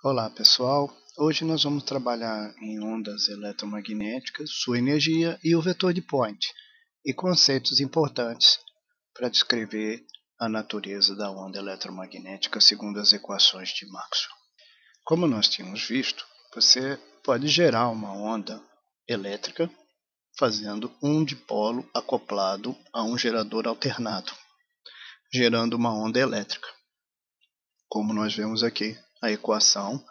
Olá pessoal, hoje nós vamos trabalhar em ondas eletromagnéticas, sua energia e o vetor de Point, e conceitos importantes para descrever a natureza da onda eletromagnética segundo as equações de Maxwell. Como nós tínhamos visto, você pode gerar uma onda elétrica fazendo um dipolo acoplado a um gerador alternado, gerando uma onda elétrica. Como nós vemos aqui, a equação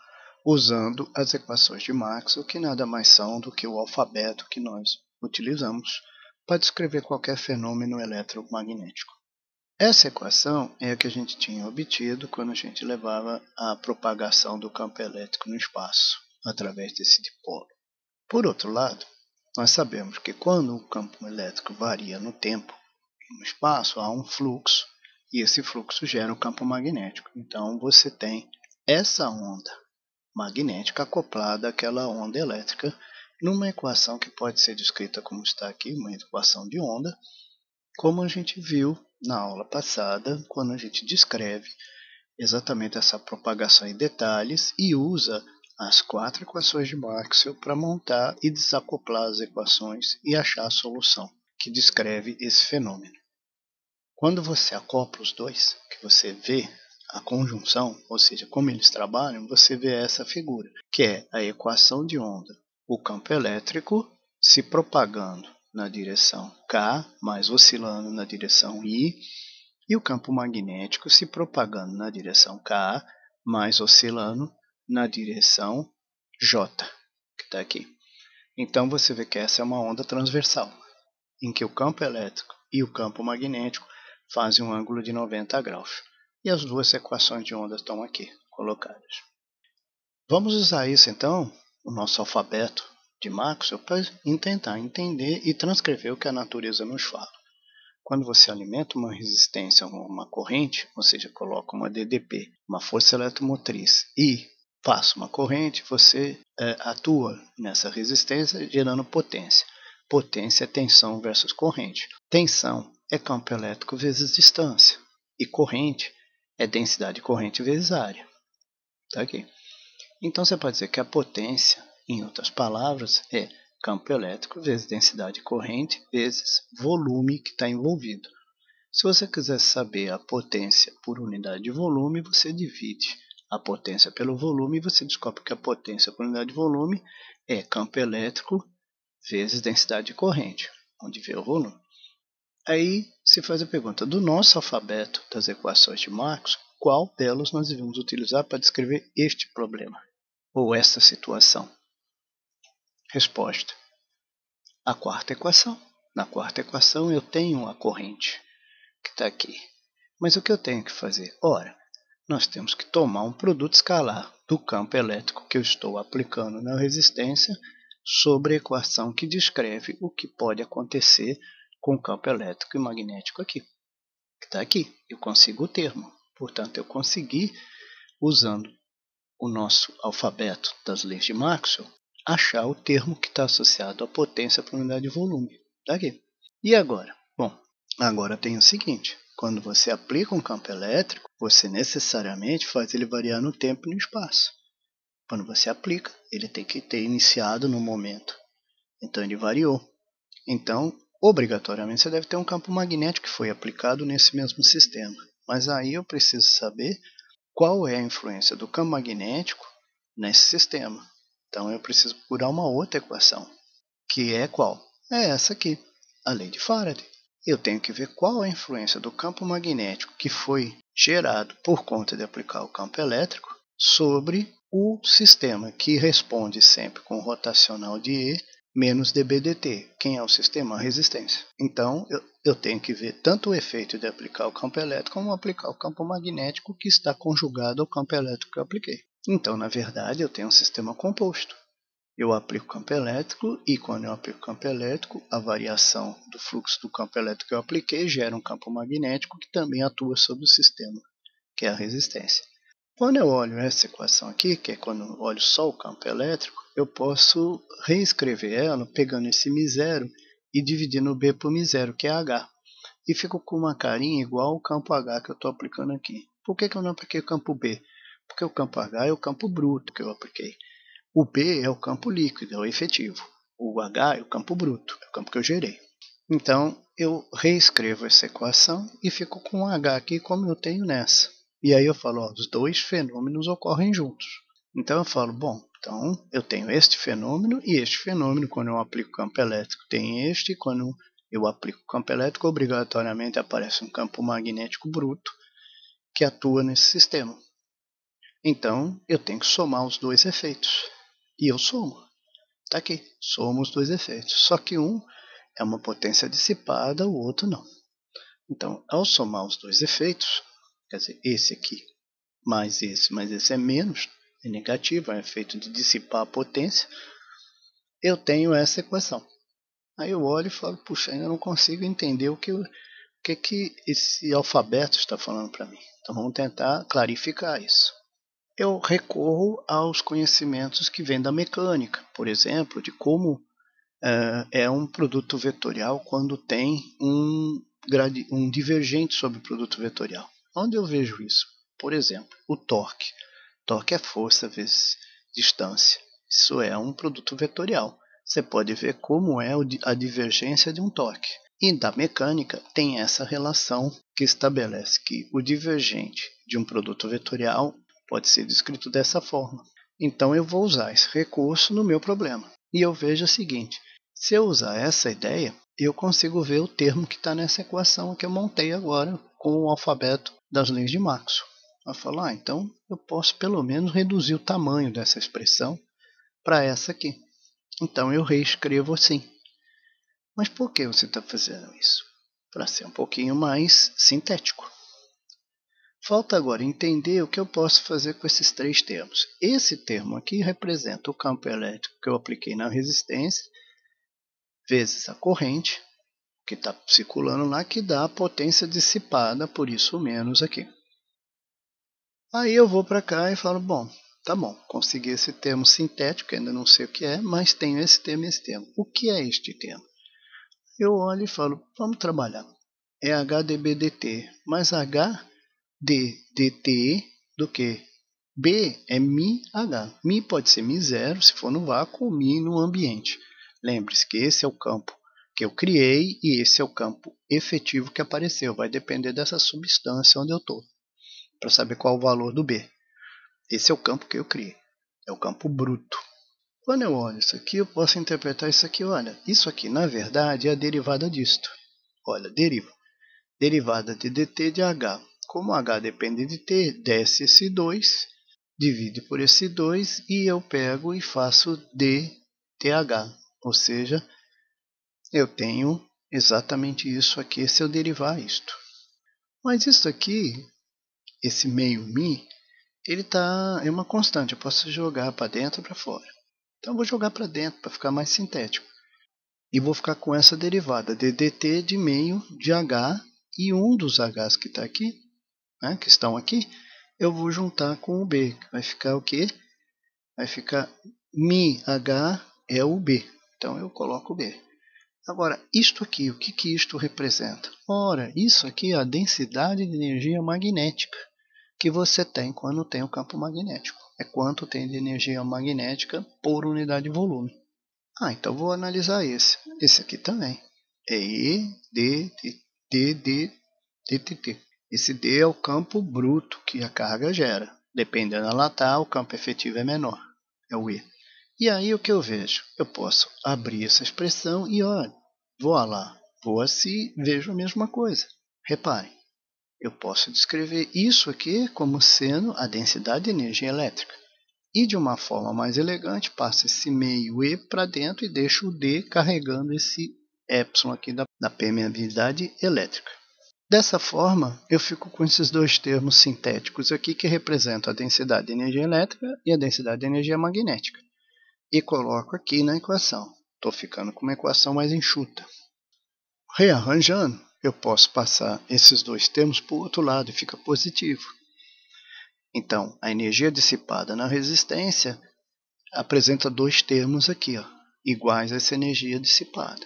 usando as equações de Maxwell, que nada mais são do que o alfabeto que nós utilizamos para descrever qualquer fenômeno eletromagnético. Essa equação é a que a gente tinha obtido quando a gente levava a propagação do campo elétrico no espaço, através desse dipolo. Por outro lado, nós sabemos que quando o campo elétrico varia no tempo e no espaço, há um fluxo, e esse fluxo gera o campo magnético. Então você tem essa onda magnética acoplada àquela onda elétrica numa equação que pode ser descrita como está aqui, uma equação de onda, como a gente viu na aula passada, quando a gente descreve exatamente essa propagação em detalhes e usa as 4 equações de Maxwell para montar e desacoplar as equações e achar a solução que descreve esse fenômeno. Quando você acopla os dois, que você vê a conjunção, ou seja, como eles trabalham, você vê essa figura, que é a equação de onda. O campo elétrico se propagando na direção K, mais oscilando na direção I, e o campo magnético se propagando na direção K, mais oscilando na direção J, que está aqui. Então você vê que essa é uma onda transversal, em que o campo elétrico e o campo magnético fazem um ângulo de 90 graus. E as duas equações de onda estão aqui colocadas. Vamos usar isso então, o nosso alfabeto de Maxwell, para tentar entender e transcrever o que a natureza nos fala. Quando você alimenta uma resistência, uma corrente, ou seja, coloca uma DDP, uma força eletromotriz, e passa uma corrente, você atua nessa resistência gerando potência. Potência é tensão versus corrente. Tensão é campo elétrico vezes distância. E corrente é densidade de corrente vezes área. Tá aqui. Então você pode dizer que a potência, em outras palavras, é campo elétrico vezes densidade de corrente vezes volume que está envolvido. Se você quiser saber a potência por unidade de volume, você divide a potência pelo volume e você descobre que a potência por unidade de volume é campo elétrico vezes densidade de corrente, onde vê o volume. Aí se faz a pergunta, do nosso alfabeto das equações de Maxwell, qual delas nós devemos utilizar para descrever este problema, ou esta situação? Resposta, a quarta equação. Na quarta equação eu tenho a corrente, que está aqui. Mas o que eu tenho que fazer? Ora, nós temos que tomar um produto escalar do campo elétrico que eu estou aplicando na resistência sobre a equação que descreve o que pode acontecer com o campo elétrico e magnético aqui, que está aqui. Eu consigo o termo. Portanto, eu consegui, usando o nosso alfabeto das leis de Maxwell, achar o termo que está associado à potência por unidade de volume. Está aqui. E agora? Bom, agora tem o seguinte. Quando você aplica um campo elétrico, você necessariamente faz ele variar no tempo e no espaço. Quando você aplica, ele tem que ter iniciado no momento. Então ele variou. Então, obrigatoriamente, você deve ter um campo magnético que foi aplicado nesse mesmo sistema. Mas aí eu preciso saber qual é a influência do campo magnético nesse sistema. Então eu preciso procurar uma outra equação, que é qual? É essa aqui, a lei de Faraday. Eu tenho que ver qual é a influência do campo magnético que foi gerado por conta de aplicar o campo elétrico sobre o sistema, que responde sempre com rotacional de E menos dB/dt. Quem é o sistema? A resistência. Então, eu tenho que ver tanto o efeito de aplicar o campo elétrico como aplicar o campo magnético que está conjugado ao campo elétrico que eu apliquei. Então, na verdade, eu tenho um sistema composto. Eu aplico o campo elétrico e quando eu aplico o campo elétrico, a variação do fluxo do campo elétrico que eu apliquei gera um campo magnético que também atua sobre o sistema, que é a resistência. Quando eu olho essa equação aqui, que é quando eu olho só o campo elétrico, eu posso reescrever ela pegando esse μ0 e dividindo B por μ0, que é H. E fico com uma carinha igual ao campo H que eu estou aplicando aqui. Por que eu não apliquei o campo B? porque o campo H é o campo bruto que eu apliquei. O B é o campo líquido, é o efetivo. O H é o campo bruto, é o campo que eu gerei. Então, eu reescrevo essa equação e fico com o H aqui como eu tenho nessa. E aí eu falo, ó, os dois fenômenos ocorrem juntos. Então eu falo, bom, então eu tenho este fenômeno e este fenômeno. Quando eu aplico campo elétrico tem este, quando eu aplico campo elétrico, obrigatoriamente aparece um campo magnético bruto que atua nesse sistema. Então eu tenho que somar os dois efeitos. E eu somo. Está aqui, somo os dois efeitos. Só que um é uma potência dissipada, o outro não. Então, ao somar os dois efeitos, quer dizer, esse aqui mais esse é menos, é negativo, é um efeito de dissipar a potência, eu tenho essa equação. Aí eu olho e falo, puxa, ainda não consigo entender o que esse alfabeto está falando para mim. Então vamos tentar clarificar isso. Eu recorro aos conhecimentos que vêm da mecânica, por exemplo, de como é um produto vetorial quando tem um divergente sobre o produto vetorial. Onde eu vejo isso? Por exemplo, o torque. Torque é força vezes distância. Isso é um produto vetorial. Você pode ver como é a divergência de um torque. E da mecânica tem essa relação que estabelece que o divergente de um produto vetorial pode ser descrito dessa forma. Então eu vou usar esse recurso no meu problema. E eu vejo o seguinte, se eu usar essa ideia, eu consigo ver o termo que está nessa equação que eu montei agora com o alfabeto das leis de Maxwell. Eu falo, então eu posso pelo menos reduzir o tamanho dessa expressão para essa aqui. Então eu reescrevo assim. Mas por que você está fazendo isso? Para ser um pouquinho mais sintético. Falta agora entender o que eu posso fazer com esses três termos. Esse termo aqui representa o campo elétrico que eu apliquei na resistência, vezes a corrente, que está circulando lá, que dá a potência dissipada, por isso menos aqui. Aí eu vou para cá e falo, bom, tá bom, consegui esse termo sintético, ainda não sei o que é, mas tenho esse termo e esse termo. O que é este termo? Eu olho e falo, vamos trabalhar. É HdBdt, mais HdDt do que B é μH. Mi pode ser μ0 se for no vácuo ou mi no ambiente. Lembre-se que esse é o campo que eu criei e esse é o campo efetivo que apareceu. Vai depender dessa substância onde eu estou, para saber qual o valor do B. Esse é o campo que eu criei. É o campo bruto. Quando eu olho isso aqui, eu posso interpretar isso aqui. Olha, isso aqui, na verdade, é a derivada disto. Olha, derivada de dt de h. Como h depende de t, desce esse 2, divide por esse 2 e eu pego e faço dth. Ou seja, eu tenho exatamente isso aqui se eu derivar isto. Mas isso aqui, esse meio mi, ele é uma constante. Eu posso jogar para dentro ou para fora. Então eu vou jogar para dentro para ficar mais sintético. E vou ficar com essa derivada de dt de meio de h e um dos h's que está aqui, né, que estão aqui, eu vou juntar com o b. Que vai ficar o quê? Vai ficar μh é o b. Então eu coloco o b. Agora, isto aqui, o que isto representa? Ora, isso aqui é a densidade de energia magnética que você tem quando tem o campo magnético. É quanto tem de energia magnética por unidade de volume. Então vou analisar esse. Esse aqui também. É E, D, D, D, D, T, T. Esse D é o campo bruto que a carga gera. Dependendo da latar, o campo efetivo é menor. É o E. E aí o que eu vejo? Eu posso abrir essa expressão e olha, vou lá, vou assim, vejo a mesma coisa. Reparem, eu posso descrever isso aqui como sendo a densidade de energia elétrica. E de uma forma mais elegante, passo esse meio E para dentro e deixo o D carregando esse epsilon aqui da permeabilidade elétrica. Dessa forma, eu fico com esses dois termos sintéticos aqui que representam a densidade de energia elétrica e a densidade de energia magnética. E coloco aqui na equação. Estou ficando com uma equação mais enxuta. Rearranjando, eu posso passar esses dois termos para o outro lado e fica positivo. Então, a energia dissipada na resistência apresenta dois termos aqui, iguais a essa energia dissipada.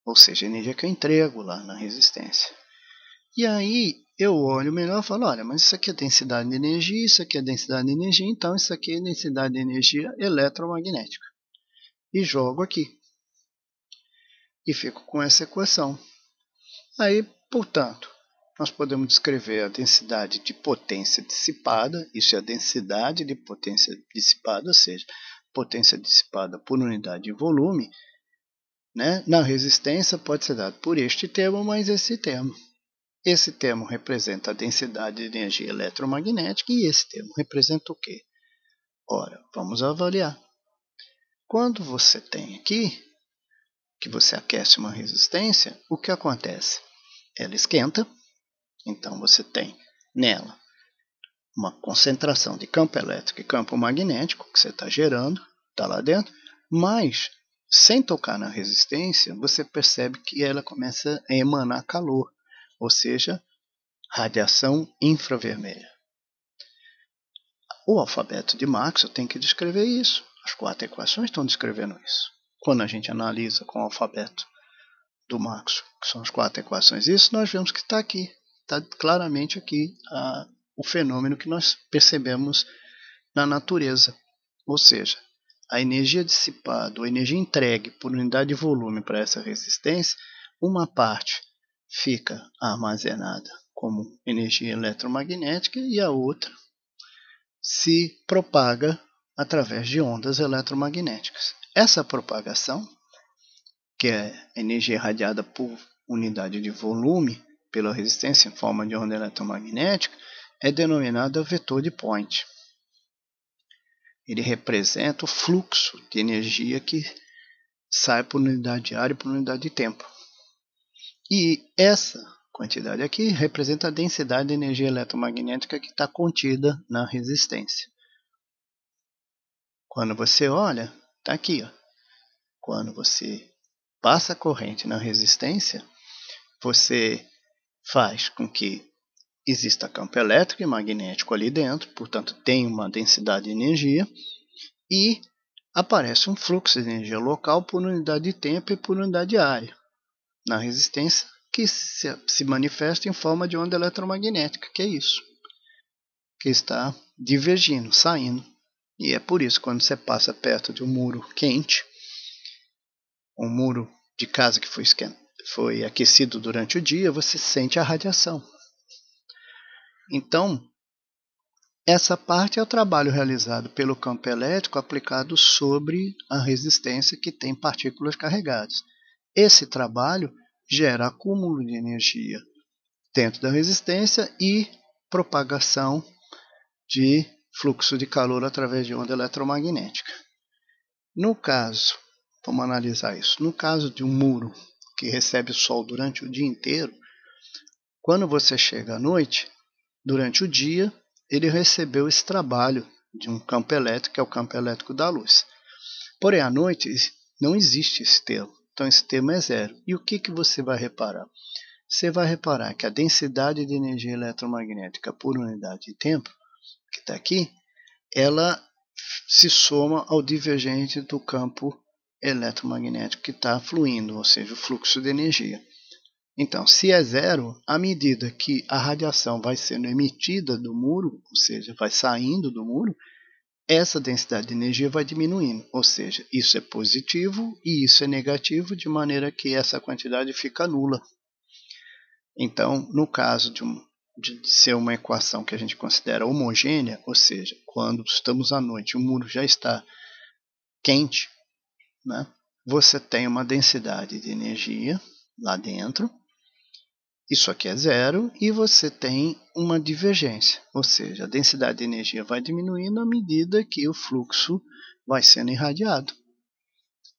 Ou seja, a energia que eu entrego lá na resistência. E aí, eu olho melhor e falo, olha, mas isso aqui é densidade de energia, isso aqui é densidade de energia, então isso aqui é densidade de energia eletromagnética. E jogo aqui. E fico com essa equação. Aí, portanto, nós podemos descrever a densidade de potência dissipada, isso é a densidade de potência dissipada, ou seja, potência dissipada por unidade de volume, né? Na resistência pode ser dado por este termo mais esse termo. Esse termo representa a densidade de energia eletromagnética e esse termo representa o quê? Ora, vamos avaliar. Quando você tem aqui, que você aquece uma resistência, o que acontece? Ela esquenta, então você tem nela uma concentração de campo elétrico e campo magnético que você está gerando, está lá dentro, mas sem tocar na resistência, você percebe que ela começa a emanar calor, ou seja, radiação infravermelha. O alfabeto de Maxwell tem que descrever isso. As 4 equações estão descrevendo isso. Quando a gente analisa com o alfabeto do Maxwell, que são as 4 equações, isso nós vemos que está aqui. Está claramente aqui o fenômeno que nós percebemos na natureza. Ou seja, a energia dissipada, a energia entregue por unidade de volume para essa resistência, uma parte fica armazenada como energia eletromagnética e a outra se propaga através de ondas eletromagnéticas. Essa propagação, que é energia irradiada por unidade de volume pela resistência em forma de onda eletromagnética, é denominada vetor de Point. Ele representa o fluxo de energia que sai por unidade de área e por unidade de tempo. E essa quantidade aqui representa a densidade de energia eletromagnética que está contida na resistência. Quando você olha, está aqui. Ó. Quando você passa a corrente na resistência, você faz com que exista campo elétrico e magnético ali dentro, portanto tem uma densidade de energia, e aparece um fluxo de energia local por unidade de tempo e por unidade de área na resistência, que se manifesta em forma de onda eletromagnética, que é isso, que está divergindo, saindo. E é por isso, quando você passa perto de um muro quente, um muro de casa que foi aquecido durante o dia, você sente a radiação. Então, essa parte é o trabalho realizado pelo campo elétrico aplicado sobre a resistência que tem partículas carregadas. Esse trabalho gera acúmulo de energia dentro da resistência e propagação de fluxo de calor através de onda eletromagnética. No caso, vamos analisar isso, no caso de um muro que recebe o sol durante o dia inteiro, quando você chega à noite, durante o dia, ele recebeu esse trabalho de um campo elétrico, que é o campo elétrico da luz. Porém, à noite não existe esse termo, então esse termo é zero. E o que você vai reparar? Você vai reparar que a densidade de energia eletromagnética por unidade de tempo, que está aqui, ela se soma ao divergente do campo eletromagnético que está fluindo, ou seja, o fluxo de energia. Então, se é zero, à medida que a radiação vai sendo emitida do muro, ou seja, vai saindo do muro, essa densidade de energia vai diminuindo. Ou seja, isso é positivo e isso é negativo, de maneira que essa quantidade fica nula. Então, no caso de ser uma equação que a gente considera homogênea, ou seja, quando estamos à noite, o muro já está quente, né? Você tem uma densidade de energia lá dentro, isso aqui é zero, e você tem uma divergência, ou seja, a densidade de energia vai diminuindo à medida que o fluxo vai sendo irradiado,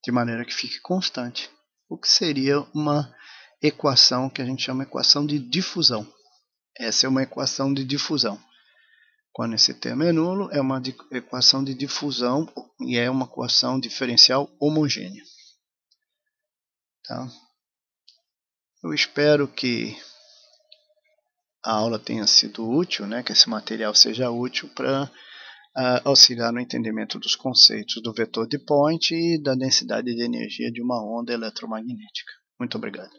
de maneira que fique constante, o que seria uma equação que a gente chama de equação de difusão. Essa é uma equação de difusão. Quando esse termo é nulo, é uma equação de difusão e é uma equação diferencial homogênea. Tá? Eu espero que a aula tenha sido útil, né? Que esse material seja útil para auxiliar no entendimento dos conceitos do vetor de Point e da densidade de energia de uma onda eletromagnética. Muito obrigado.